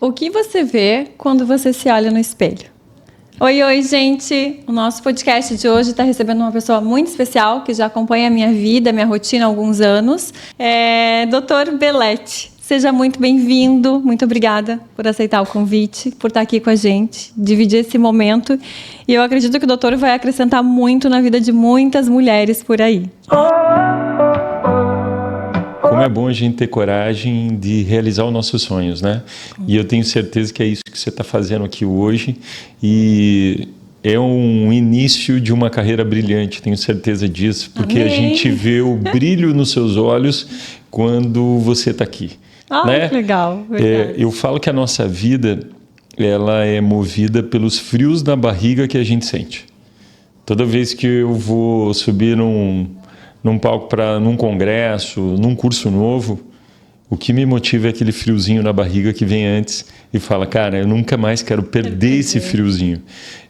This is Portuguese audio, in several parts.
O que você vê quando você se olha no espelho? Oi, gente! O nosso podcast de hoje está recebendo uma pessoa muito especial que já acompanha a minha vida, a minha rotina há alguns anos. Dr. Belletti. Seja muito bem-vindo. Muito obrigada por aceitar o convite, por estar aqui com a gente, dividir esse momento. E eu acredito que o doutor vai acrescentar muito na vida de muitas mulheres por aí. Como é bom a gente ter coragem de realizar os nossos sonhos, né? E eu tenho certeza que é isso que você está fazendo aqui hoje. E é um início de uma carreira brilhante, tenho certeza disso. Porque Amém. A gente vê o brilho nos seus olhos quando você está aqui. Que legal. Eu falo que a nossa vida ela é movida pelos frios na barriga que a gente sente. Toda vez que eu vou subir num palco num congresso, num curso novo, o que me motiva é aquele friozinho na barriga que vem antes e fala, cara, eu nunca mais quero perder esse friozinho.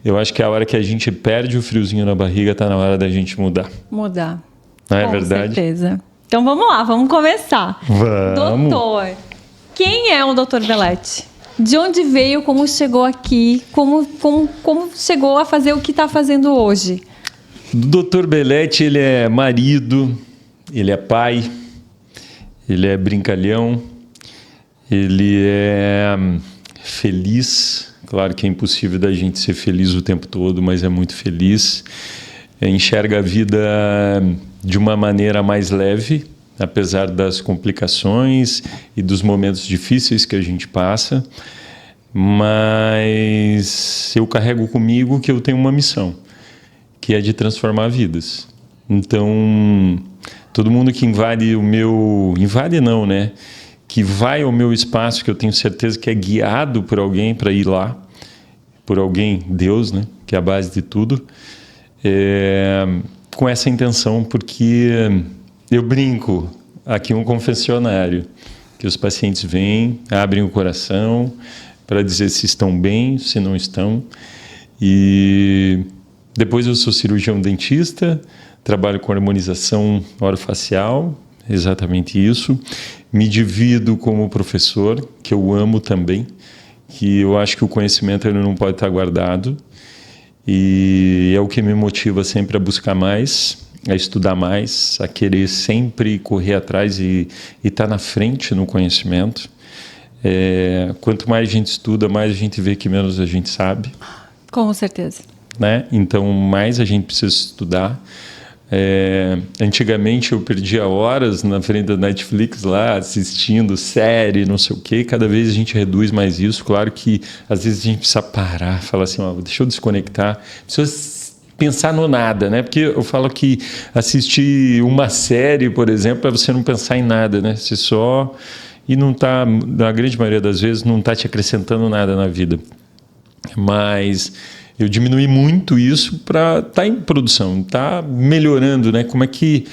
Eu acho que a hora que a gente perde o friozinho na barriga, está na hora da gente mudar. Mudar. Não é verdade? Com certeza. Então vamos lá, vamos começar. Vamos. Doutor, quem é o Dr. Belletti? De onde veio, como chegou aqui, como chegou a fazer o que está fazendo hoje? O Dr. Belletti, ele é marido, ele é pai, ele é brincalhão, ele é feliz. Claro que é impossível da gente ser feliz o tempo todo, mas é muito feliz. Enxerga a vida de uma maneira mais leve, apesar das complicações e dos momentos difíceis que a gente passa. Mas eu carrego comigo que eu tenho uma missão, que é de transformar vidas. Então, todo mundo que invade o meu... Invade não, né? Que vai ao meu espaço, que eu tenho certeza que é guiado por alguém para ir lá, por alguém, Deus, né? Que é a base de tudo, com essa intenção, porque eu brinco aqui um confessionário, que os pacientes vêm, abrem o coração para dizer se estão bem, se não estão. E depois eu sou cirurgião dentista, trabalho com harmonização orofacial, exatamente isso. Me divido como professor, que eu amo também, que eu acho que o conhecimento ele não pode estar guardado. E é o que me motiva sempre a buscar mais, a estudar mais, a querer sempre correr atrás e estar na frente no conhecimento. Quanto mais a gente estuda, mais a gente vê que menos a gente sabe. Com certeza. Né? Então, mais a gente precisa estudar. Antigamente eu perdia horas na frente da Netflix lá, assistindo série, não sei o quê. Cada vez a gente reduz mais isso. Claro que às vezes a gente precisa parar, falar assim, deixa eu desconectar. Precisa pensar no nada, né? Porque eu falo que assistir uma série, por exemplo, é você não pensar em nada, né? Você só... E não está, na grande maioria das vezes, não está te acrescentando nada na vida. Mas eu diminui muito isso para estar em produção, estar melhorando, né? Como é que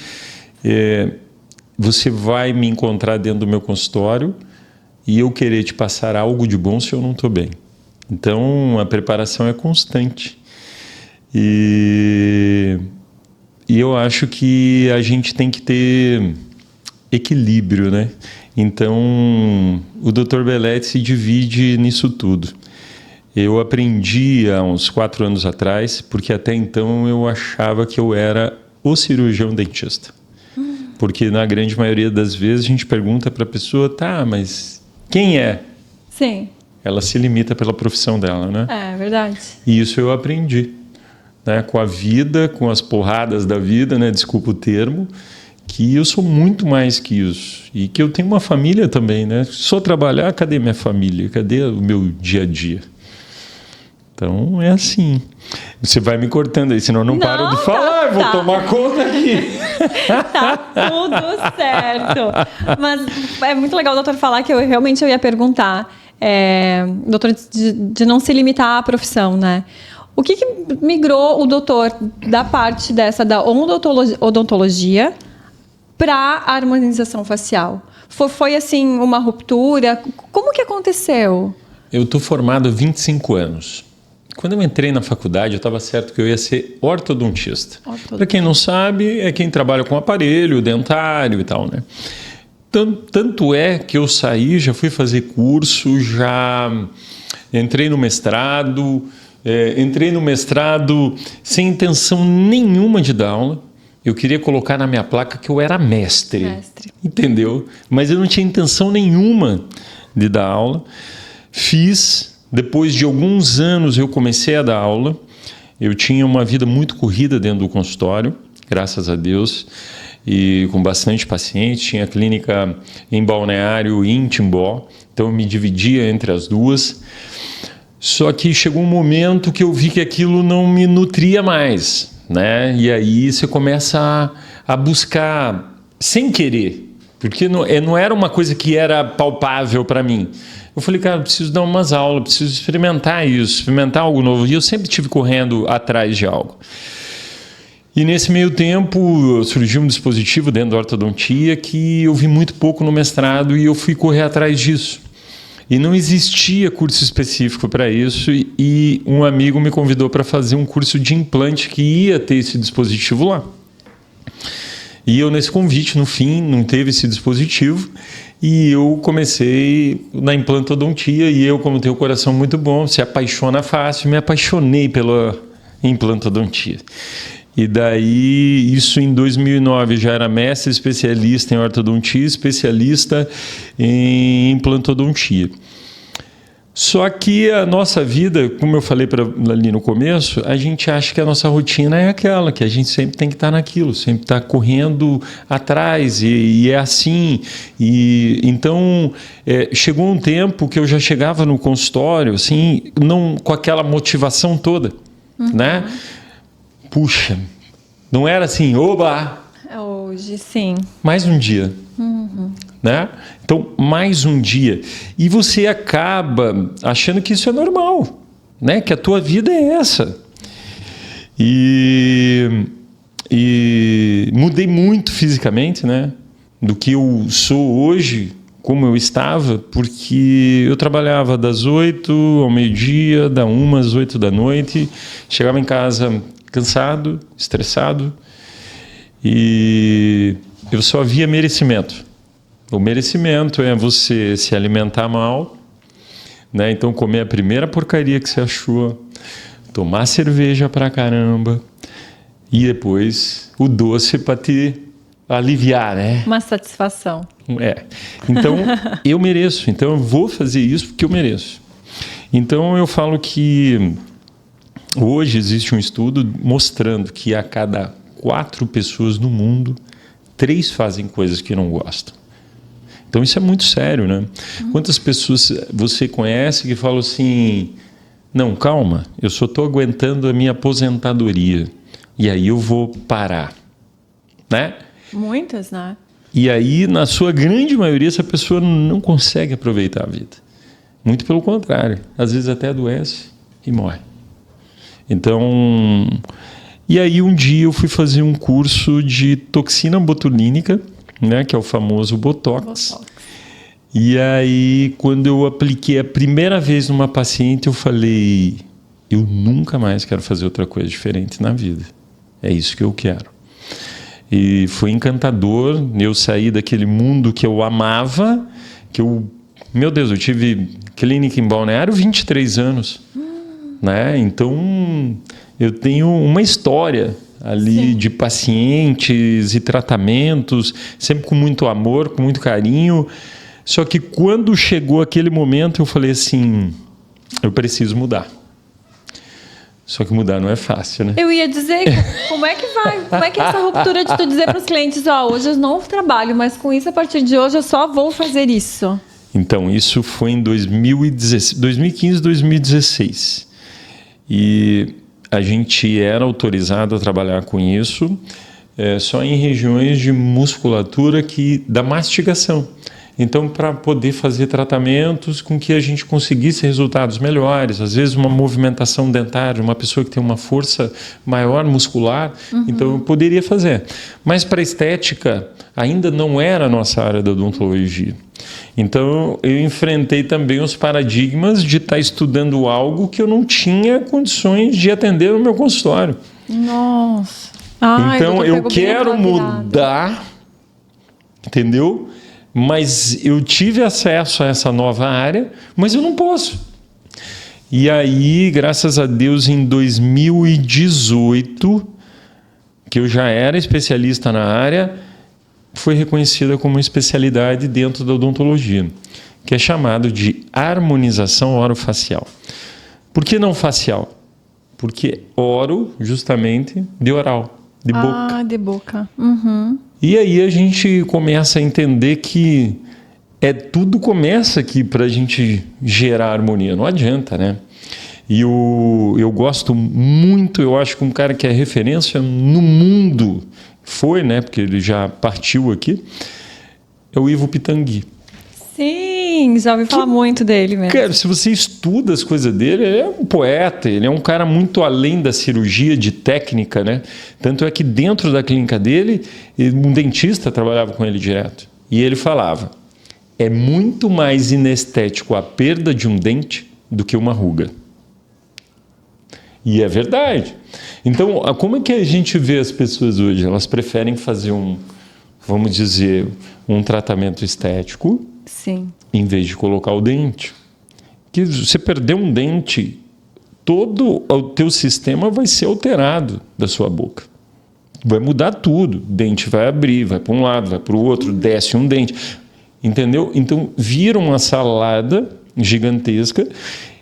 você vai me encontrar dentro do meu consultório e eu querer te passar algo de bom se eu não estou bem? Então, a preparação é constante. E eu acho que a gente tem que ter equilíbrio, né? Então, o Dr. Belletti se divide nisso tudo. Eu aprendi há uns 4 anos atrás, porque até então eu achava que eu era o cirurgião dentista. Porque na grande maioria das vezes a gente pergunta para a pessoa, tá, mas quem é? Sim. Ela se limita pela profissão dela, né? É verdade. E isso eu aprendi, né? Com a vida, com as porradas da vida, né? Desculpa o termo, que eu sou muito mais que isso. E que eu tenho uma família também, né? Só trabalhar, cadê minha família? Cadê o meu dia a dia? Então, é assim. Você vai me cortando aí, senão eu não paro de falar. Eu vou tomar conta aqui. Tá tudo certo. Mas é muito legal o doutor falar que eu ia perguntar, doutor, de não se limitar à profissão, né? O que migrou o doutor da parte da odontologia para a harmonização facial? Foi assim, uma ruptura? Como que aconteceu? Eu estou formado há 25 anos. Quando eu entrei na faculdade, eu estava certo que eu ia ser ortodontista. Para quem não sabe, é quem trabalha com aparelho dentário e tal, né? Tanto é que eu saí, já fui fazer curso, já entrei no mestrado, sem intenção nenhuma de dar aula. Eu queria colocar na minha placa que eu era mestre. Entendeu? Mas eu não tinha intenção nenhuma de dar aula. Fiz, depois de alguns anos eu comecei a dar aula. Eu tinha uma vida muito corrida dentro do consultório, graças a Deus, e com bastante paciente. Tinha clínica em Balneário e em Timbó, então eu me dividia entre as duas. Só que chegou um momento que eu vi que aquilo não me nutria mais, né? E aí você começa a buscar sem querer, porque não era uma coisa que era palpável para mim. Eu falei, cara, preciso dar umas aulas, preciso experimentar isso, experimentar algo novo. E eu sempre estive correndo atrás de algo. E nesse meio tempo surgiu um dispositivo dentro da ortodontia que eu vi muito pouco no mestrado e eu fui correr atrás disso. E não existia curso específico para isso e um amigo me convidou para fazer um curso de implante que ia ter esse dispositivo lá. E eu, nesse convite, no fim, não teve esse dispositivo e eu comecei na implantodontia e eu, como tenho o coração muito bom, se apaixona fácil, me apaixonei pela implantodontia. E daí, isso em 2009, já era mestre especialista em ortodontia, especialista em implantodontia. Só que a nossa vida, como eu falei ali no começo, a gente acha que a nossa rotina é aquela, que a gente sempre tem que estar naquilo, sempre estar correndo atrás, e é assim. E então, chegou um tempo que eu já chegava no consultório, assim, não com aquela motivação toda, né? Puxa, não era assim, oba! Hoje, sim. Mais um dia. Né? Então, mais um dia. E você acaba achando que isso é normal, né? Que a tua vida é essa. E mudei muito fisicamente, né? Do que eu sou hoje, como eu estava, porque eu trabalhava das 8 ao meio-dia, da 1 às 8 da noite, chegava em casa cansado, estressado, e eu só via merecimento. O merecimento é você se alimentar mal, né? Então comer a primeira porcaria que você achou, tomar cerveja pra caramba e depois o doce para te aliviar, né? Uma satisfação. Então eu mereço, então eu vou fazer isso porque eu mereço. Então eu falo que hoje existe um estudo mostrando que a cada 4 pessoas no mundo, 3 fazem coisas que não gostam. Então isso é muito sério, né? Quantas pessoas você conhece que falam assim, não, calma, eu só estou aguentando a minha aposentadoria e aí eu vou parar, né? Muitas, né? E aí, na sua grande maioria, essa pessoa não consegue aproveitar a vida. Muito pelo contrário, às vezes até adoece e morre. Então, e aí um dia eu fui fazer um curso de toxina botulínica, né, que é o famoso Botox. E aí, quando eu apliquei a primeira vez numa paciente, eu falei, eu nunca mais quero fazer outra coisa diferente na vida. É isso que eu quero. E foi encantador, eu saí daquele mundo que eu amava, meu Deus, eu tive clínica em Balneário 23 anos, né? Então, eu tenho uma história ali de pacientes e tratamentos, sempre com muito amor, com muito carinho. Só que quando chegou aquele momento, eu falei assim, eu preciso mudar. Só que mudar não é fácil, né? Eu ia dizer, como é que vai? Como é que é essa ruptura de tu dizer para os clientes, hoje eu não trabalho, mas com isso, a partir de hoje, eu só vou fazer isso? Então, isso foi em 2015, 2016. E a gente era autorizado a trabalhar com isso só em regiões de musculatura da mastigação. Então, para poder fazer tratamentos com que a gente conseguisse resultados melhores, às vezes uma movimentação dentária, uma pessoa que tem uma força maior muscular, então eu poderia fazer. Mas para estética, ainda não era a nossa área da odontologia. Então, eu enfrentei também os paradigmas de estar estudando algo que eu não tinha condições de atender no meu consultório. Nossa! Então, eu quero mudar, entendeu? mas eu tive acesso a essa nova área, mas eu não posso. E aí, graças a Deus, em 2018, que eu já era especialista na área, foi reconhecida como especialidade dentro da odontologia, que é chamado de harmonização orofacial. Por que não facial? Porque oro, justamente, de oral, de boca. Ah, de boca. Uhum. E aí a gente começa a entender que tudo começa aqui para a gente gerar harmonia. Não adianta, né? E eu gosto muito, eu acho que um cara que é referência no mundo, foi, né? Porque ele já partiu aqui, é o Ivo Pitangui. Sim, já ouvi falar muito dele mesmo. Cara, se você estuda as coisas dele, ele é um poeta, ele é um cara muito além da cirurgia, de técnica, né? Tanto é que dentro da clínica dele, um dentista trabalhava com ele direto. E ele falava, é muito mais inestético a perda de um dente do que uma ruga. E é verdade. Então, como é que a gente vê as pessoas hoje? Elas preferem fazer vamos dizer, um tratamento estético, sim, em vez de colocar o dente. Que você perder um dente, todo o teu sistema vai ser alterado da sua boca. Vai mudar tudo. O dente vai abrir, vai para um lado, vai para o outro, desce um dente. Entendeu? Então, vira uma salada gigantesca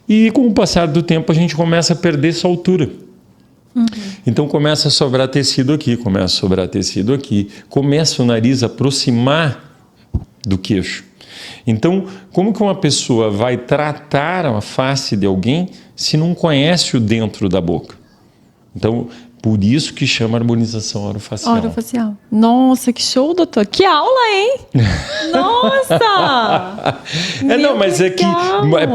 e, com o passar do tempo, a gente começa a perder essa altura. Uhum. Então, começa a sobrar tecido aqui, começa o nariz a aproximar do queixo. Então, como que uma pessoa vai tratar a face de alguém se não conhece o dentro da boca? Então, por isso que chama harmonização orofacial. Orofacial. Nossa, que show, doutor. Que aula, hein? Nossa! Não, mas é que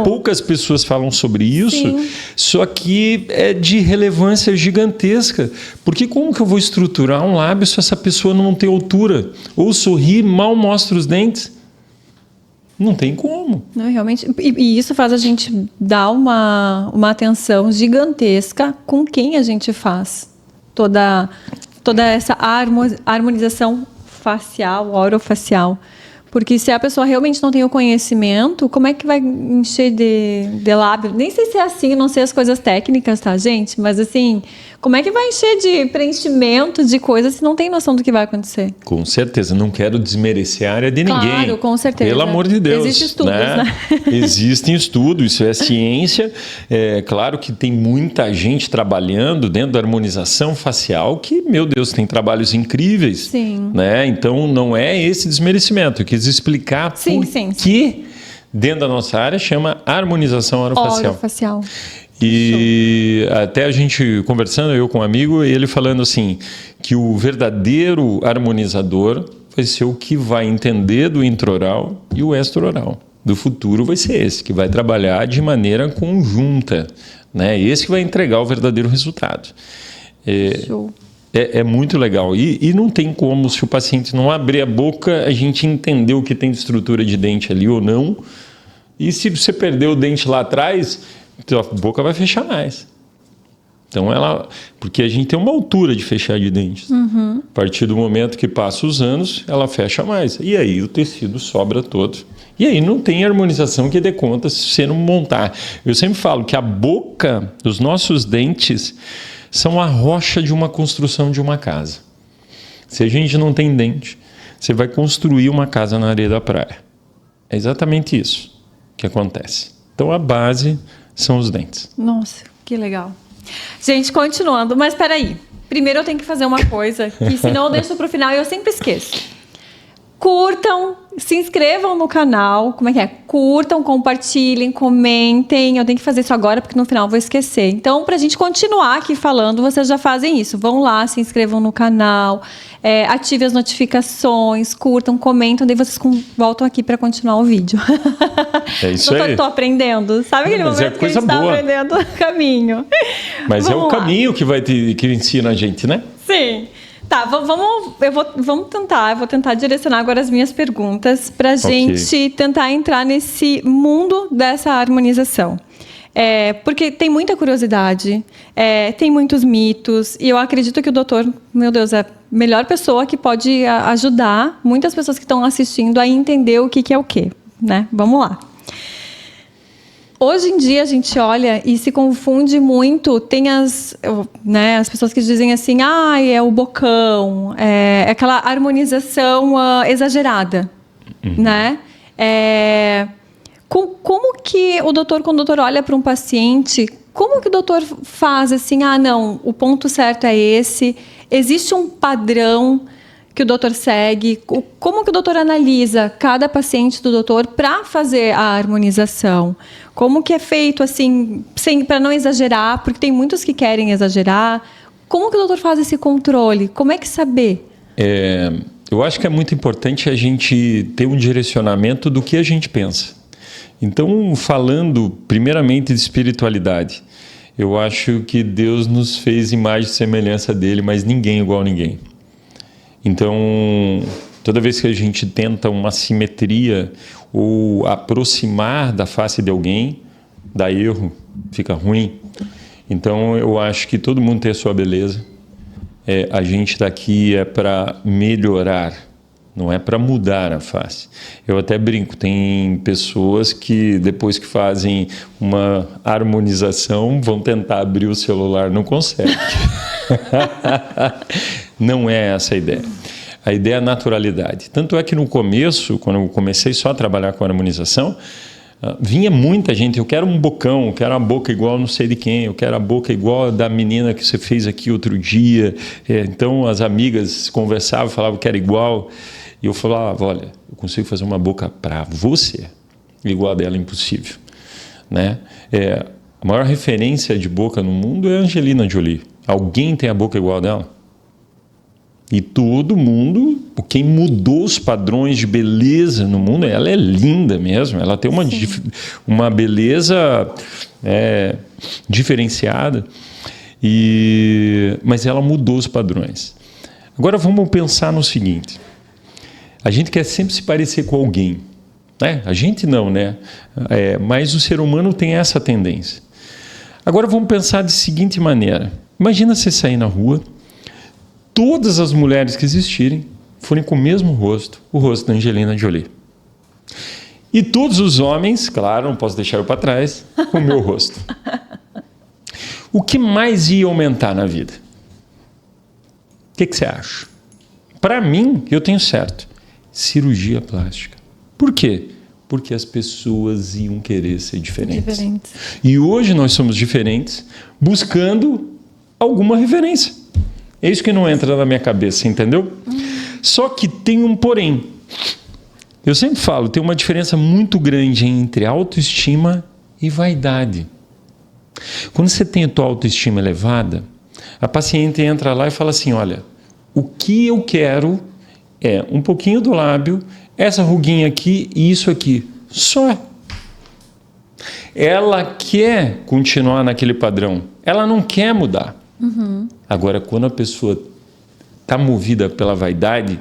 poucas pessoas falam sobre isso, sim, só que é de relevância gigantesca. Porque como que eu vou estruturar um lábio se essa pessoa não tem altura? Ou sorrir, mal mostra os dentes? Não tem como. Não, realmente. E isso faz a gente dar uma atenção gigantesca com quem a gente faz toda essa harmonização facial, orofacial. Porque se a pessoa realmente não tem o conhecimento, como é que vai encher de lábio? Nem sei se é assim, não sei as coisas técnicas, tá, gente? Mas assim, como é que vai encher de preenchimento de coisas se não tem noção do que vai acontecer? Com certeza, não quero desmerecer a área de ninguém. Claro, com certeza. Pelo amor de Deus. Existem estudos, né? Existem estudos, isso é ciência. É claro que tem muita gente trabalhando dentro da harmonização facial que, meu Deus, tem trabalhos incríveis. Sim. Né? Então, não é esse desmerecimento. Eu quis explicar que dentro da nossa área chama harmonização orofacial. Orofacial. E até a gente conversando, eu com um amigo, ele falando assim, que o verdadeiro harmonizador vai ser o que vai entender do intraoral e o extraoral. Do futuro vai ser esse, que vai trabalhar de maneira conjunta, né? Esse que vai entregar o verdadeiro resultado. Show. É muito legal. E não tem como, se o paciente não abrir a boca, a gente entender o que tem de estrutura de dente ali ou não. E se você perder o dente lá atrás, a boca vai fechar mais. Então, porque a gente tem uma altura de fechar de dentes. Uhum. A partir do momento que passa os anos, ela fecha mais. E aí o tecido sobra todo. E aí não tem harmonização que dê conta se você não montar. Eu sempre falo que a boca, os nossos dentes, são a rocha de uma construção de uma casa. Se a gente não tem dente, você vai construir uma casa na areia da praia. É exatamente isso que acontece. Então, a base são os dentes. Nossa, que legal. Gente, continuando, mas espera aí. Primeiro eu tenho que fazer uma coisa, que senão eu deixo para o final e eu sempre esqueço. Curtam, se inscrevam no canal. Como é que é? Curtam, compartilhem, comentem. Eu tenho que fazer isso agora porque no final eu vou esquecer. Então, para a gente continuar aqui falando, vocês já fazem isso. Vão lá, se inscrevam no canal, ativem as notificações, curtam, comentam, daí vocês voltam aqui para continuar o vídeo. É isso aí. Tô aprendendo. Sabe aquele momento que a gente está aprendendo o caminho? Mas vamos é o caminho que ensina a gente, né? Sim. Tá, vamos tentar. Eu vou tentar direcionar agora as minhas perguntas para a gente tentar entrar nesse mundo dessa harmonização. Porque tem muita curiosidade, tem muitos mitos, e eu acredito que o doutor, meu Deus, é a melhor pessoa que pode ajudar muitas pessoas que estão assistindo a entender o que é o quê, né? Vamos lá. Hoje em dia a gente olha e se confunde muito. Tem as pessoas que dizem assim, é o bocão, é aquela harmonização exagerada, né? Como que o doutor, quando o doutor olha para um paciente, como que o doutor faz assim, não, o ponto certo é esse, existe um padrão que o doutor segue, como que o doutor analisa cada paciente do doutor para fazer a harmonização? Como que é feito assim, para não exagerar, porque tem muitos que querem exagerar, como que o doutor faz esse controle? Como é que saber? Eu acho que é muito importante a gente ter um direcionamento do que a gente pensa. Então, falando primeiramente de espiritualidade, eu acho que Deus nos fez imagem e semelhança dele, mas ninguém é igual a ninguém. Então, toda vez que a gente tenta uma simetria ou aproximar da face de alguém, dá erro, fica ruim. Então, eu acho que todo mundo tem a sua beleza. A gente daqui é para melhorar, não é para mudar a face. Eu até brinco, tem pessoas que depois que fazem uma harmonização vão tentar abrir o celular, não conseguem. Não é essa a ideia. A ideia é a naturalidade. Tanto é que no começo, quando eu comecei só a trabalhar com harmonização, vinha muita gente, eu quero um bocão, eu quero uma boca igual não sei de quem, eu quero a boca igual a da menina que você fez aqui outro dia. Então as amigas conversavam, falavam que era igual. E eu falava, olha, eu consigo fazer uma boca para você, igual a dela, impossível. Né? A maior referência de boca no mundo é a Angelina Jolie. Alguém tem a boca igual a dela? E todo mundo, quem mudou os padrões de beleza no mundo, ela é linda mesmo, ela tem uma beleza diferenciada, mas ela mudou os padrões. Agora vamos pensar no seguinte, a gente quer sempre se parecer com alguém, né? A gente não, né? Mas o ser humano tem essa tendência. Agora vamos pensar de seguinte maneira, imagina você sair na rua, todas as mulheres que existirem forem com o mesmo rosto, o rosto da Angelina Jolie. E todos os homens, claro, não posso deixar eu para trás, com o meu rosto. O que mais ia aumentar na vida? O que você acha? Para mim, eu tenho certo, cirurgia plástica. Por quê? Porque as pessoas iam querer ser diferentes. E hoje nós somos diferentes, buscando alguma referência. É isso que não entra na minha cabeça, entendeu? Só que tem um porém. Eu sempre falo, tem uma diferença muito grande entre autoestima e vaidade. Quando você tem a tua autoestima elevada, a paciente entra lá e fala assim, olha, o que eu quero é um pouquinho do lábio, essa ruguinha aqui e isso aqui. Só. Ela quer continuar naquele padrão. Ela não quer mudar. Agora, quando a pessoa está movida pela vaidade,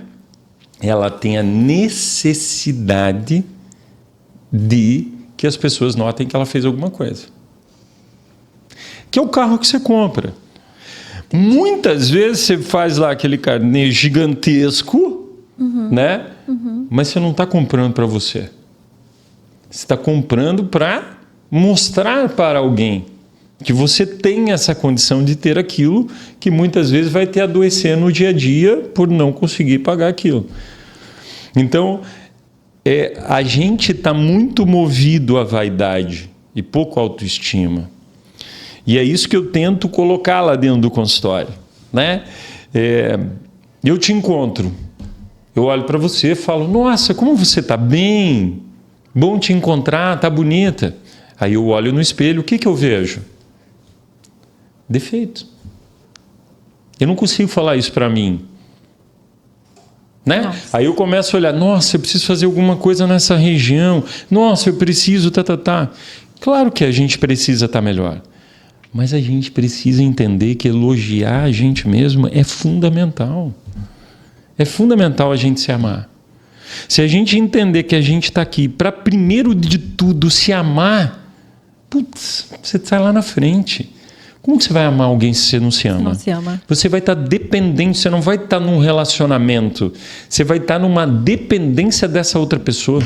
ela tem a necessidade de que as pessoas notem que ela fez alguma coisa. Que é o carro que você compra. Muitas vezes você faz lá aquele carnê gigantesco, né? Mas você não está comprando para você. Você está comprando para mostrar para alguém que você tem essa condição de ter aquilo que muitas vezes vai te adoecer no dia a dia por não conseguir pagar aquilo. Então, a gente está muito movido à vaidade e pouco à autoestima. E é isso que eu tento colocar lá dentro do consultório, né? Eu te encontro, eu olho para você e falo, nossa, como você está bem, bom te encontrar, está bonita. Aí eu olho no espelho, o que eu vejo? Defeito. Eu não consigo falar isso para mim. Né? Aí eu começo a olhar, nossa, eu preciso fazer alguma coisa nessa região, nossa, eu preciso, Claro que a gente precisa estar melhor, mas a gente precisa entender que elogiar a gente mesmo é fundamental. É fundamental a gente se amar. Se a gente entender que a gente está aqui para, primeiro de tudo, se amar, Putz, você está lá na frente. Como que você vai amar alguém se você não se ama? Não se ama. Você vai estar dependente, você não vai estar num relacionamento. Você vai estar numa dependência dessa outra pessoa.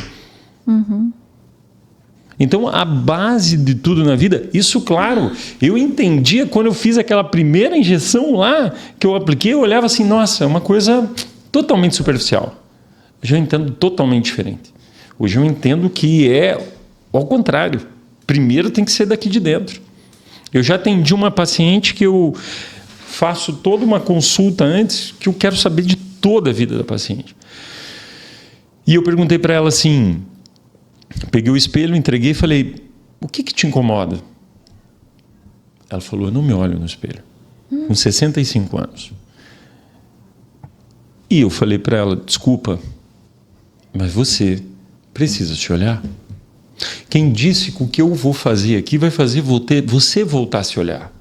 Então, a base de tudo na vida, isso, claro, eu entendia quando eu fiz aquela primeira injeção lá, que eu apliquei, eu olhava assim, nossa, é uma coisa totalmente superficial. Hoje eu entendo totalmente diferente. Hoje eu entendo que é ao contrário. Primeiro tem que ser daqui de dentro. Eu já atendi uma paciente que eu faço toda uma consulta antes, que eu quero saber de toda a vida da paciente. E eu perguntei para ela assim, peguei o espelho, entreguei e falei, o que te incomoda? Ela falou, eu não me olho no espelho. Com 65 anos. E eu falei para ela, desculpa, mas você precisa se olhar. Quem disse que o que eu vou fazer aqui vai fazer você voltar a se olhar?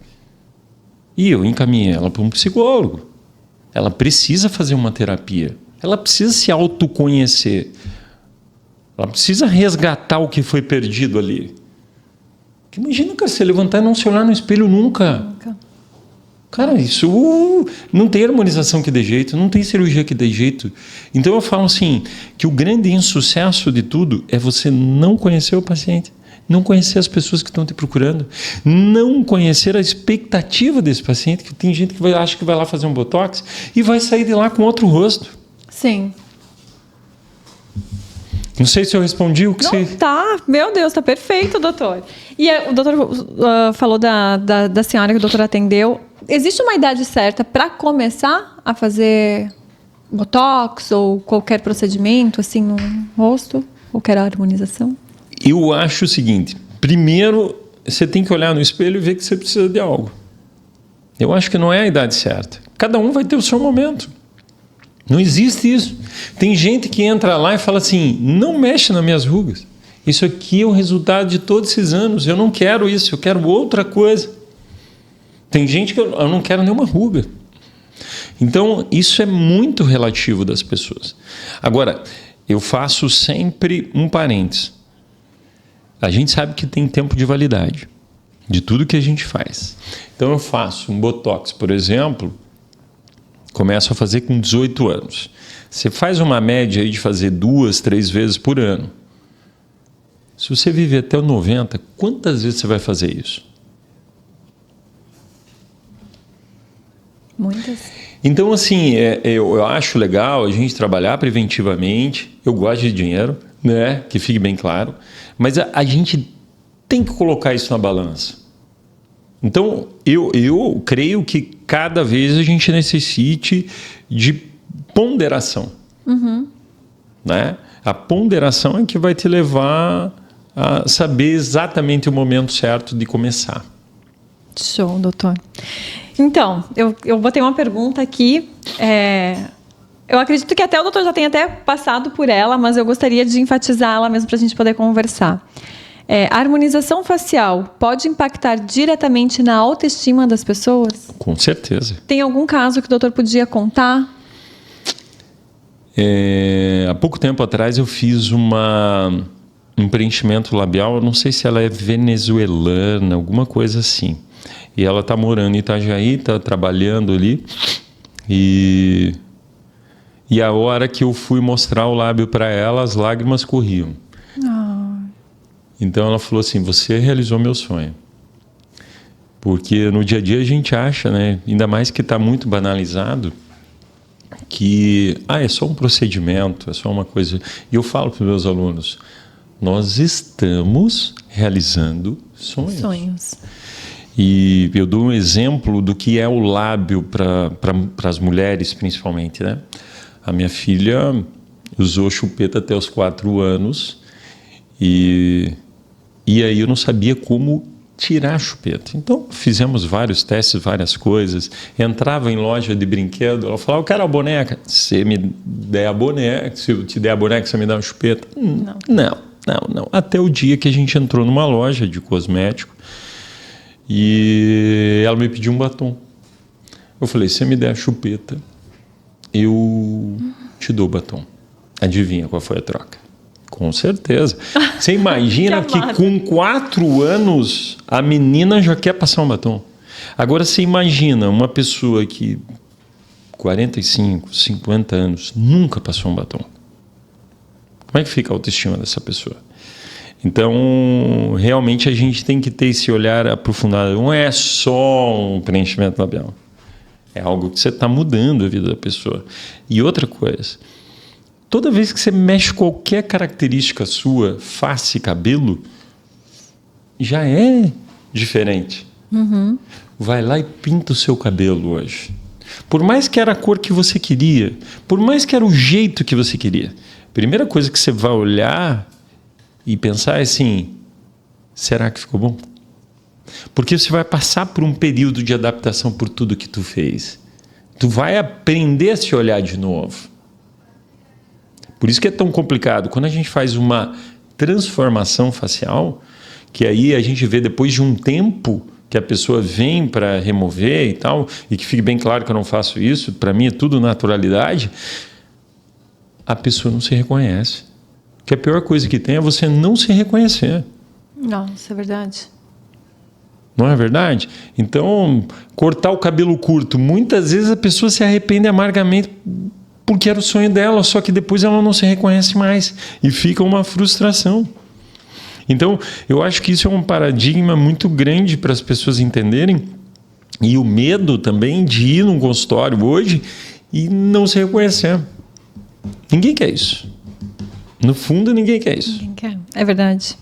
E eu encaminhei ela para um psicólogo. Ela precisa fazer uma terapia. Ela precisa se autoconhecer. Ela precisa resgatar o que foi perdido ali. Imagina, cara, você levantar e não se olhar no espelho nunca. Cara, isso não tem harmonização que dê jeito, não tem cirurgia que dê jeito. Então eu falo assim, que o grande insucesso de tudo é você não conhecer o paciente, não conhecer as pessoas que estão te procurando, não conhecer a expectativa desse paciente, que tem gente que acha que vai lá fazer um botox e vai sair de lá com outro rosto. Sim. Não sei se eu respondi o que Não, você... tá, meu Deus, tá perfeito, doutor. E o doutor falou da senhora que o doutor atendeu. Existe uma idade certa para começar a fazer botox ou qualquer procedimento assim no rosto? Qualquer harmonização? Eu acho o seguinte, primeiro você tem que olhar no espelho e ver que você precisa de algo. Eu acho que não é a idade certa. Cada um vai ter o seu momento. Não existe isso. Tem gente que entra lá e fala assim, não mexe nas minhas rugas. Isso aqui é o resultado de todos esses anos. Eu não quero isso, eu quero outra coisa. Tem gente que eu não quero nenhuma ruga. Então, isso é muito relativo das pessoas. Agora, eu faço sempre um parênteses. A gente sabe que tem tempo de validade de tudo que a gente faz. Então, eu faço um botox, por exemplo, começo a fazer com 18 anos. Você faz uma média aí de fazer 2, 3 vezes por ano. Se você viver até os 90, quantas vezes você vai fazer isso? Muitas. Então, assim, eu acho legal a gente trabalhar preventivamente. Eu gosto de dinheiro, né? Que fique bem claro. Mas a gente tem que colocar isso na balança. Então, eu creio que cada vez a gente necessite de ponderação. Né? A ponderação é que vai te levar a saber exatamente o momento certo de começar. Show, doutor. Então, eu botei uma pergunta aqui. Eu acredito que até o doutor já tenha até passado por ela, mas eu gostaria de enfatizar ela mesmo para a gente poder conversar. A harmonização facial pode impactar diretamente na autoestima das pessoas? Com certeza. Tem algum caso que o doutor podia contar? Há pouco tempo atrás eu fiz um preenchimento labial, eu não sei se ela é venezuelana, alguma coisa assim. E ela está morando em Itajaí, está trabalhando ali. E a hora que eu fui mostrar o lábio para ela, as lágrimas corriam. Então ela falou assim, você realizou meu sonho. Porque no dia a dia a gente acha, né, ainda mais que está muito banalizado, que é só um procedimento, é só uma coisa. E eu falo para os meus alunos, nós estamos realizando sonhos. E eu dou um exemplo do que é o lábio para as mulheres, principalmente, né? A minha filha usou chupeta até os 4 anos e aí eu não sabia como tirar a chupeta. Então, fizemos vários testes, várias coisas. Entrava em loja de brinquedo, ela falava, eu quero a boneca. Se me der a boneca, se eu te der a boneca, você me dá uma chupeta? Não. Até o dia que a gente entrou numa loja de cosmético e ela me pediu um batom. Eu falei, se você me der a chupeta, eu te dou o batom. Adivinha qual foi a troca? Com certeza. Você imagina Que que com 4 anos a menina já quer passar um batom. Agora você imagina uma pessoa que 45, 50 anos nunca passou um batom. Como é que fica a autoestima dessa pessoa? Então, realmente a gente tem que ter esse olhar aprofundado. Não é só um preenchimento labial. É algo que você está mudando a vida da pessoa. E outra coisa, toda vez que você mexe qualquer característica sua, face e cabelo, já é diferente. Vai lá e pinta o seu cabelo hoje. Por mais que era a cor que você queria, por mais que era o jeito que você queria, a primeira coisa que você vai olhar e pensar é assim, será que ficou bom? Porque você vai passar por um período de adaptação por tudo que tu fez. Tu vai aprender a se olhar de novo. Por isso que é tão complicado. Quando a gente faz uma transformação facial, que aí a gente vê depois de um tempo que a pessoa vem para remover e tal, e que fique bem claro que eu não faço isso, para mim é tudo naturalidade, a pessoa não se reconhece. Que a pior coisa que tem é você não se reconhecer. Nossa, é verdade. Não é verdade? Então, cortar o cabelo curto, muitas vezes a pessoa se arrepende amargamente porque era o sonho dela, só que depois ela não se reconhece mais e fica uma frustração. Então, eu acho que isso é um paradigma muito grande para as pessoas entenderem, e o medo também de ir num consultório hoje e não se reconhecer. Ninguém quer isso. No fundo, ninguém quer isso. Ninguém quer. É verdade.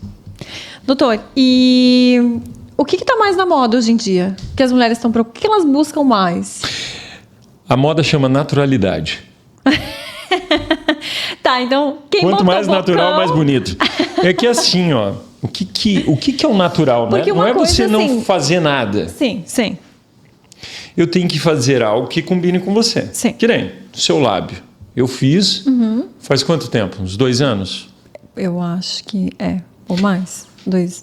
Doutor, e o que está mais na moda hoje em dia? Que as mulheres estão procurando? O que elas buscam mais? A moda chama naturalidade. Tá, então quem Quanto botou mais bocão... natural, mais bonito. É que assim, ó, o que é o natural, né? Porque Não é você coisa, não assim, fazer nada. Sim, sim. Eu tenho que fazer algo que combine com você. Sim. Que nem seu lábio. Eu fiz faz quanto tempo? Uns 2 anos? Eu acho que é. Ou mais.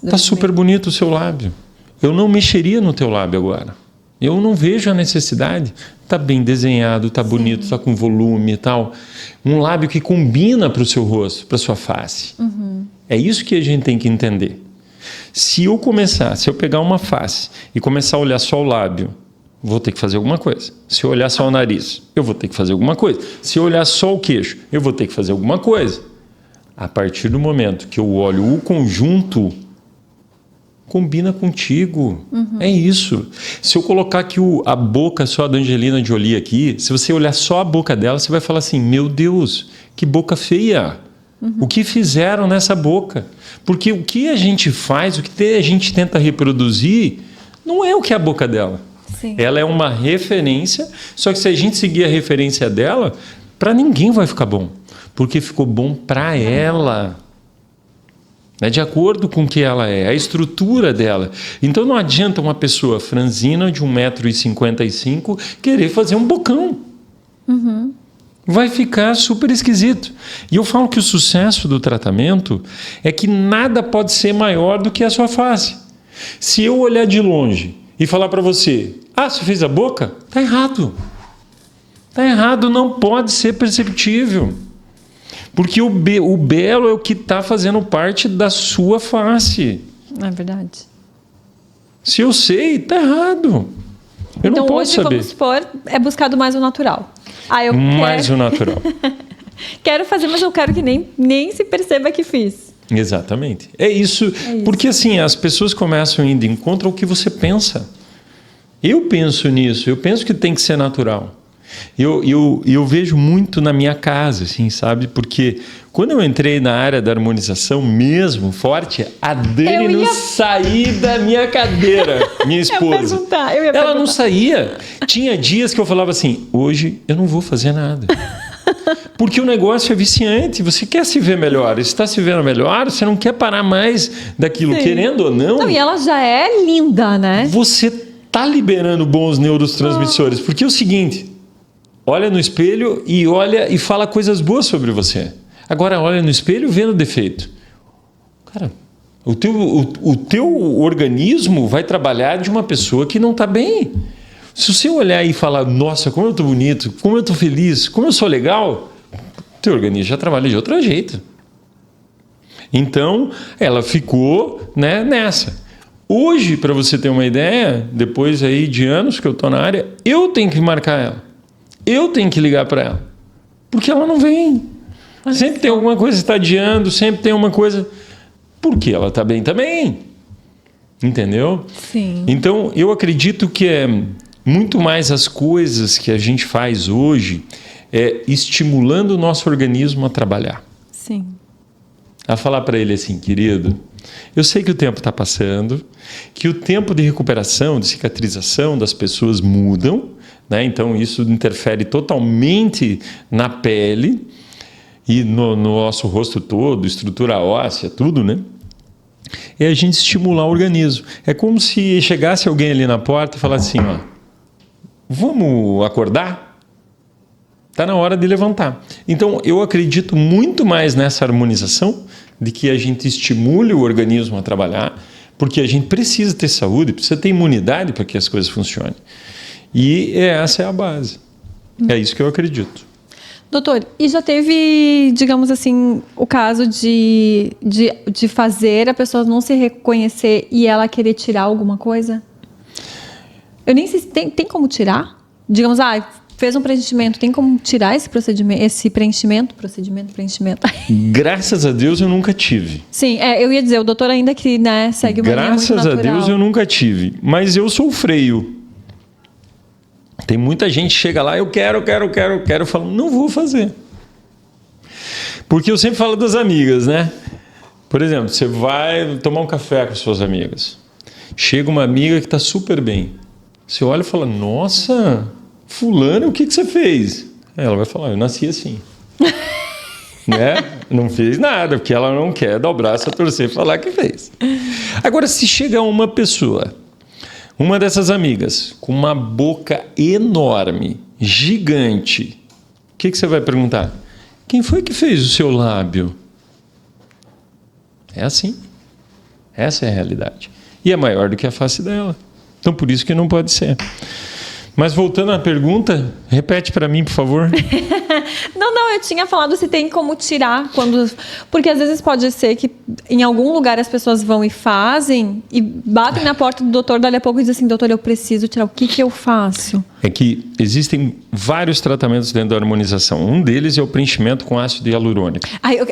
Tá super bonito o seu lábio. Eu não mexeria no teu lábio agora. Eu não vejo a necessidade. Tá bem desenhado, tá bonito, tá com volume e tal. Um lábio que combina para o seu rosto, para sua face. É isso que a gente tem que entender. Se eu pegar uma face e começar a olhar só o lábio, vou ter que fazer alguma coisa. Se eu olhar só o nariz, eu vou ter que fazer alguma coisa. Se eu olhar só o queixo, eu vou ter que fazer alguma coisa. A partir do momento que eu olho o conjunto, combina contigo. É isso. Se eu colocar aqui a boca só da Angelina Jolie aqui, se você olhar só a boca dela, você vai falar assim, meu Deus, que boca feia. O que fizeram nessa boca? Porque o que a gente faz, o que a gente tenta reproduzir, não é o que é a boca dela. Sim. Ela é uma referência, só que se a gente seguir a referência dela, para ninguém vai ficar bom. Porque ficou bom para ela. É de acordo com o que ela é, a estrutura dela. Então não adianta uma pessoa franzina de 1,55 m querer fazer um bocão. Vai ficar super esquisito. E eu falo que o sucesso do tratamento é que nada pode ser maior do que a sua face. Se eu olhar de longe e falar para você, você fez a boca? Tá errado. Tá errado, não pode ser perceptível. Porque o belo é o que está fazendo parte da sua face. É verdade. Se eu sei, está errado. Eu não posso saber. Vamos supor, é buscado mais o natural. Eu mais o natural. Quero fazer, mas eu quero que nem se perceba que fiz. Exatamente. É isso. Porque assim, as pessoas começam indo em contra o que você pensa. Eu penso nisso, eu penso que tem que ser natural. Eu vejo muito na minha casa, assim, sabe? Porque quando eu entrei na área da harmonização mesmo, forte, a Dani não saía da minha cadeira, minha esposa. Eu ia perguntar. Ela não saía. Tinha dias que eu falava assim, hoje eu não vou fazer nada. Porque o negócio é viciante, você quer se ver melhor, você está se vendo melhor, você não quer parar mais daquilo, querendo ou não. Não, e ela já é linda, né? Você está liberando bons neurotransmissores, porque é o seguinte... Olha no espelho e olha e fala coisas boas sobre você. Agora olha no espelho vendo defeito. Cara, o teu organismo vai trabalhar de uma pessoa que não está bem. Se você olhar e falar, nossa, como eu estou bonito, como eu estou feliz, como eu sou legal, teu organismo já trabalha de outro jeito. Então, ela ficou, né, nessa. Hoje, para você ter uma ideia, depois aí de anos que eu estou na área, eu tenho que marcar ela. Eu tenho que ligar para ela. Porque ela não vem. Sempre tem alguma coisa que está adiando, sempre tem uma coisa... Porque ela está bem também. Entendeu? Sim. Então, eu acredito que é muito mais as coisas que a gente faz hoje estimulando o nosso organismo a trabalhar. Sim. A falar para ele assim, querido, eu sei que o tempo está passando, que o tempo de recuperação, de cicatrização das pessoas mudam, né? Então isso interfere totalmente na pele e no nosso rosto todo, estrutura óssea, tudo, né? É a gente estimular o organismo. É como se chegasse alguém ali na porta e falasse assim, ó, vamos acordar? Está na hora de levantar. Então, eu acredito muito mais nessa harmonização, de que a gente estimule o organismo a trabalhar, porque a gente precisa ter saúde, precisa ter imunidade para que as coisas funcionem. E essa é a base. É isso que eu acredito. Doutor, e já teve, digamos assim, o caso de fazer a pessoa não se reconhecer e ela querer tirar alguma coisa? Eu nem sei se tem como tirar? Digamos, fez um preenchimento, tem como tirar esse procedimento, esse preenchimento? Preenchimento. Graças a Deus eu nunca tive. Sim, eu ia dizer, o doutor ainda que, né, segue uma linha muito natural. Graças a Deus eu nunca tive, mas eu sou freio. Tem muita gente que chega lá, eu quero, eu falo, não vou fazer. Porque eu sempre falo das amigas, né? Por exemplo, você vai tomar um café com suas amigas. Chega uma amiga que está super bem. Você olha e fala, nossa, fulana, o que você fez? Ela vai falar, eu nasci assim. Né? Não fez nada, porque ela não quer dar o braço a torcer e falar que fez. Agora, se chega uma pessoa, uma dessas amigas, com uma boca enorme, gigante, o que você vai perguntar? Quem foi que fez o seu lábio? É assim. Essa é a realidade. E é maior do que a face dela. Então, por isso que não pode ser. Mas voltando à pergunta, repete para mim, por favor. Não, eu tinha falado se tem como tirar quando... Porque às vezes pode ser que em algum lugar as pessoas vão e fazem e batem na porta do doutor, dali a pouco e dizem assim, doutor, eu preciso tirar, o que eu faço? É que existem vários tratamentos dentro da harmonização. Um deles é o preenchimento com ácido hialurônico. Eu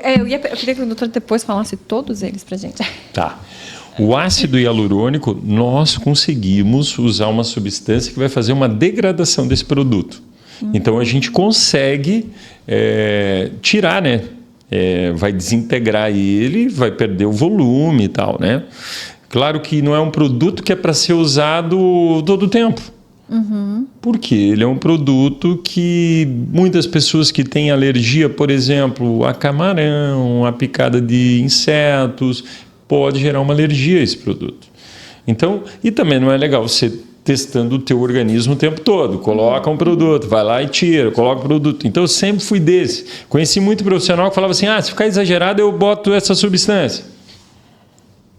queria que o doutor depois falasse todos eles pra gente. Tá. O ácido hialurônico, nós conseguimos usar uma substância que vai fazer uma degradação desse produto. Então, a gente consegue tirar, né? Vai desintegrar ele, vai perder o volume e tal, né? Claro que não é um produto que é para ser usado todo o tempo. Porque ele é um produto que muitas pessoas que têm alergia, por exemplo, a camarão, a picada de insetos, pode gerar uma alergia a esse produto. Então, e também não é legal você testando o teu organismo o tempo todo. Coloca um produto, vai lá e tira, coloca o produto. Então, eu sempre fui desse. Conheci muito profissional que falava assim, se ficar exagerado, eu boto essa substância.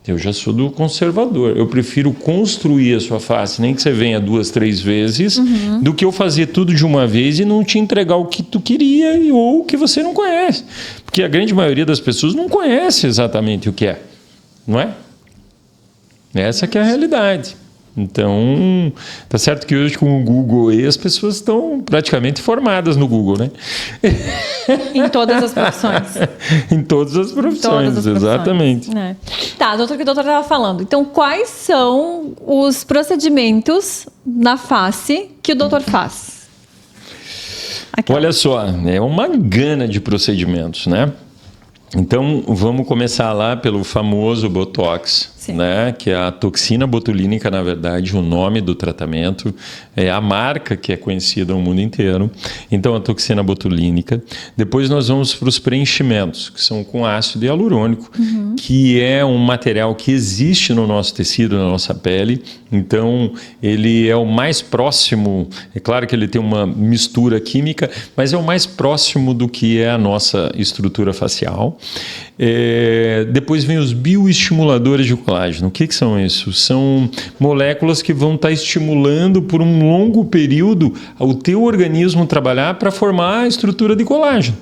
Eu já sou do conservador. Eu prefiro construir a sua face, nem que você venha 2, 3 vezes, do que eu fazer tudo de uma vez e não te entregar o que tu queria ou o que você não conhece. Porque a grande maioria das pessoas não conhece exatamente o que é. Não é? Essa que é a realidade. Então, tá certo que hoje com o Google as pessoas estão praticamente formadas no Google, né? Em todas as profissões. Em todas as profissões, exatamente. Tá, doutor, que o doutor estava falando. Então, quais são os procedimentos na face que o doutor faz? Olha só, é uma gana de procedimentos, né? Então, vamos começar lá pelo famoso Botox, né? Que é a toxina botulínica, na verdade, o nome do tratamento, é a marca que é conhecida no mundo inteiro. Então, a toxina botulínica. Depois nós vamos para os preenchimentos, que são com ácido hialurônico, que é um material que existe no nosso tecido, na nossa pele. Então, ele é o mais próximo, é claro que ele tem uma mistura química, mas é o mais próximo do que é a nossa estrutura facial. Depois vem os bioestimuladores de colágeno. colágeno. O que são isso? São moléculas que vão estar estimulando por um longo período o teu organismo trabalhar para formar a estrutura de colágeno.